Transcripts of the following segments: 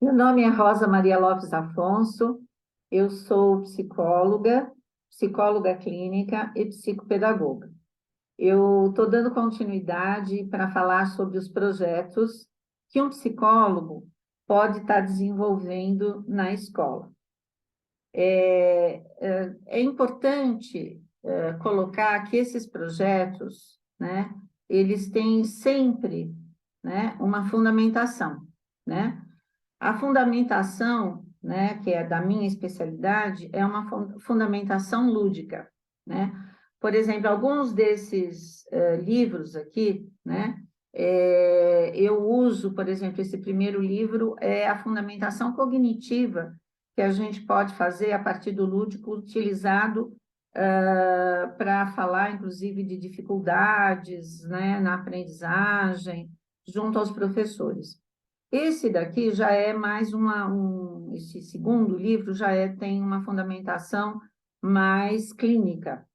Meu nome é Rosa Maria Lopes Afonso, eu sou psicóloga, psicóloga clínica e psicopedagoga. Eu estou dando continuidade para falar sobre os projetos que um psicólogo pode estar desenvolvendo na escola. É importante colocar que esses projetos, né, eles têm sempre, né, uma fundamentação, né? A fundamentação, né, que é da minha especialidade, é uma fundamentação lúdica, né? Por exemplo, alguns desses livros aqui, né, eu uso, por exemplo, esse primeiro livro é a fundamentação cognitiva que a gente pode fazer a partir do lúdico utilizado para falar, inclusive, de dificuldades, né, na aprendizagem, junto aos professores. Esse daqui já é mais esse segundo livro tem uma fundamentação mais clínica,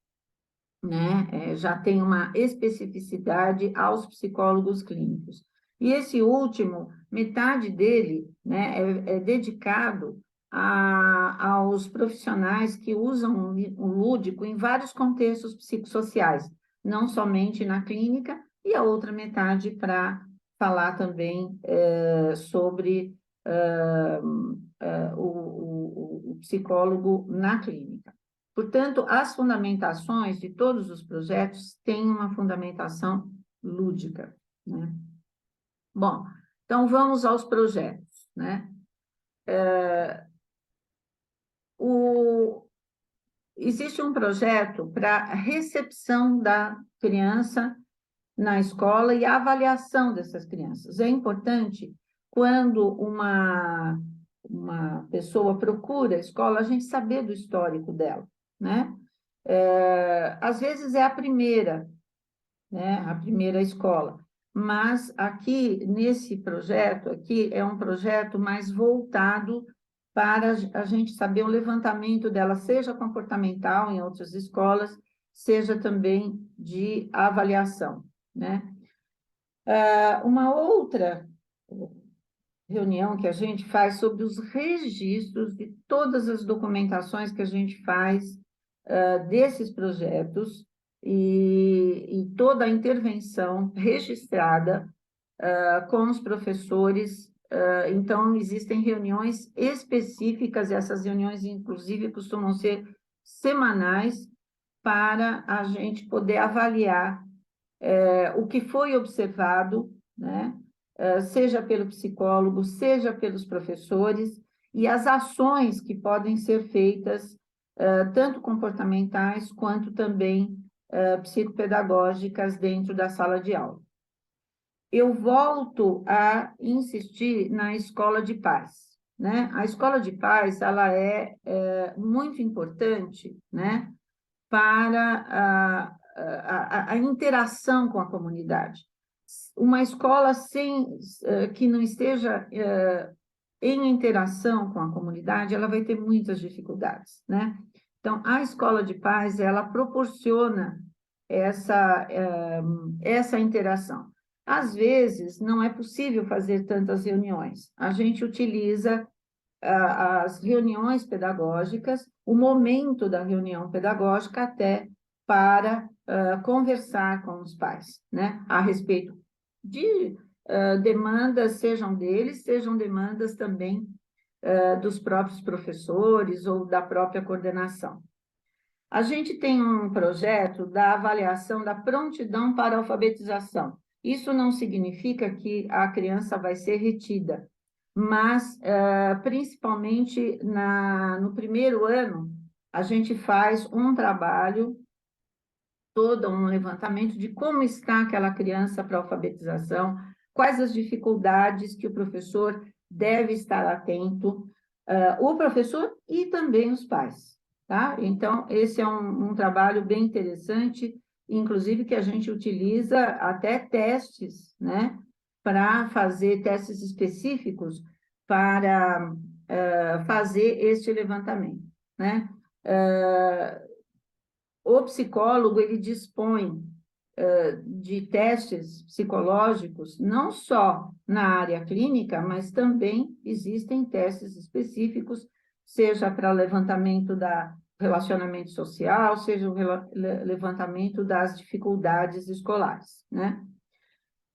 né? Já tem uma especificidade aos psicólogos clínicos. E esse último, metade dele, né, é dedicado aos profissionais que usam o lúdico em vários contextos psicossociais, não somente na clínica, e a outra metade para falar também sobre o psicólogo na clínica. Portanto, as fundamentações de todos os projetos têm uma fundamentação lúdica, né? Bom, então vamos aos projetos, né? Existe um projeto para recepção da criança na escola e a avaliação dessas crianças. É importante, quando uma pessoa procura a escola, a gente saber do histórico dela, né? Às vezes é a primeira, né? A primeira escola, mas aqui, nesse projeto aqui, é um projeto mais voltado para a gente saber o levantamento dela, seja comportamental em outras escolas, seja também de avaliação, né? Uma outra reunião que a gente faz sobre os registros de todas as documentações que a gente faz desses projetos e toda a intervenção registrada com os professores. Então, existem reuniões específicas, e essas reuniões, inclusive, costumam ser semanais, para a gente poder avaliar o que foi observado, né? Seja pelo psicólogo, seja pelos professores, e as ações que podem ser feitas, tanto comportamentais quanto também psicopedagógicas dentro da sala de aula. Eu volto a insistir na escola de paz, né? A escola de paz, ela é muito importante, né, para a interação com a comunidade. Uma escola que não esteja em interação com a comunidade, ela vai ter muitas dificuldades, né? Então, a escola de paz, ela proporciona essa interação. Às vezes, não é possível fazer tantas reuniões. A gente utiliza as reuniões pedagógicas, o momento da reunião pedagógica até para conversar com os pais, né, a respeito de demandas, sejam deles, sejam demandas também dos próprios professores ou da própria coordenação. A gente tem um projeto da avaliação da prontidão para a alfabetização. Isso não significa que a criança vai ser retida, mas, principalmente no primeiro ano, a gente faz um trabalho, todo um levantamento de como está aquela criança para a alfabetização, quais as dificuldades que o professor deve estar atento, o professor e também os pais, tá? Então, esse é um trabalho bem interessante, inclusive que a gente utiliza até testes, né, para fazer testes específicos para fazer este levantamento, né? O psicólogo, ele dispõe de testes psicológicos, não só na área clínica, mas também existem testes específicos, seja para levantamento da relacionamento social, seja o levantamento das dificuldades escolares, né?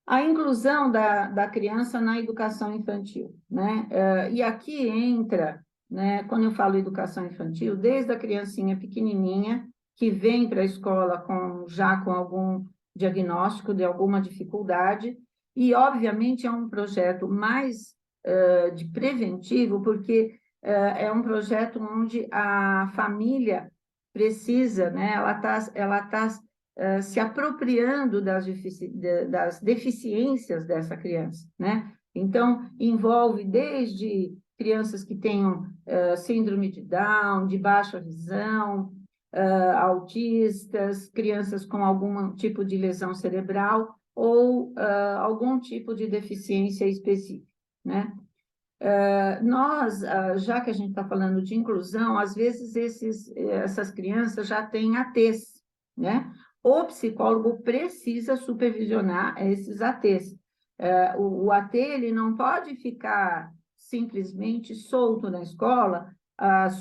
A inclusão da criança na educação infantil, né? E aqui entra, né, quando eu falo educação infantil, desde a criancinha pequenininha, que vem para a escola já com algum diagnóstico de alguma dificuldade, e, obviamente, é um projeto mais de preventivo, porque é um projeto onde a família precisa, né, ela tá se apropriando das deficiências dessa criança, né? Então, envolve desde crianças que tenham síndrome de Down, de baixa visão, autistas, crianças com algum tipo de lesão cerebral ou algum tipo de deficiência específica, né? Nós, já que a gente está falando de inclusão, às vezes essas crianças já têm ATs, né? O psicólogo precisa supervisionar esses ATs. O AT ele não pode ficar simplesmente solto na escola,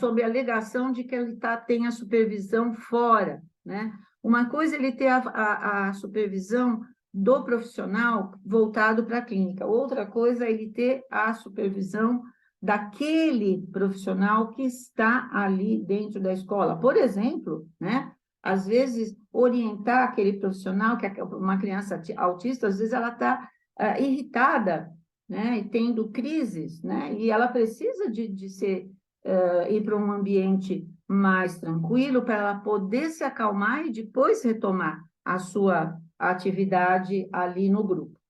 sob a alegação de que ele tem a supervisão fora, né? Uma coisa é ele ter a supervisão do profissional voltado para a clínica. Outra coisa é ele ter a supervisão daquele profissional que está ali dentro da escola. Por exemplo, né? Às vezes, orientar aquele profissional, que é uma criança autista, às vezes ela está irritada, né? E tendo crises, né? E ela precisa ir para um ambiente mais tranquilo para ela poder se acalmar e depois retomar a sua atividade ali no grupo.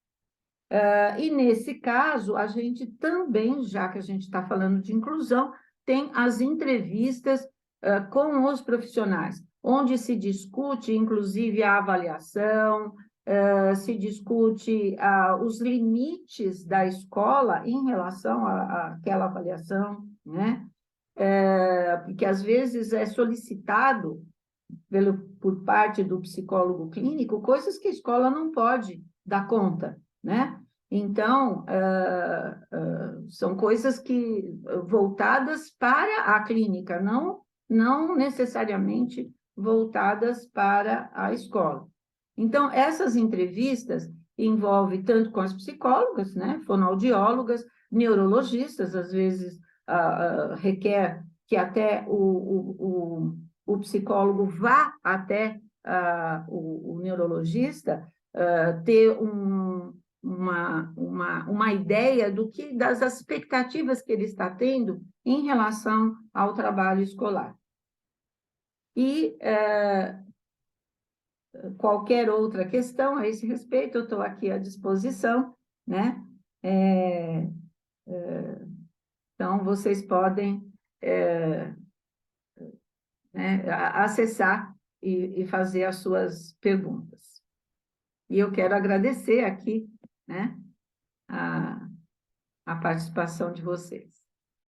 E nesse caso, a gente também, já que a gente está falando de inclusão, tem as entrevistas com os profissionais, onde se discute, inclusive, a avaliação, se discute os limites da escola em relação àquela avaliação, né? Porque às vezes é solicitado por parte do psicólogo clínico coisas que a escola não pode dar conta, né? Então, são coisas voltadas para a clínica, não necessariamente voltadas para a escola. Então, essas entrevistas envolvem tanto com as psicólogas, né, fonoaudiólogas, neurologistas, às vezes requer que até o psicólogo vá até o neurologista ter uma ideia das expectativas que ele está tendo em relação ao trabalho escolar. E qualquer outra questão a esse respeito, eu estou aqui à disposição, né? Então, vocês podem né, acessar e fazer as suas perguntas. E eu quero agradecer aqui, né, a participação de vocês.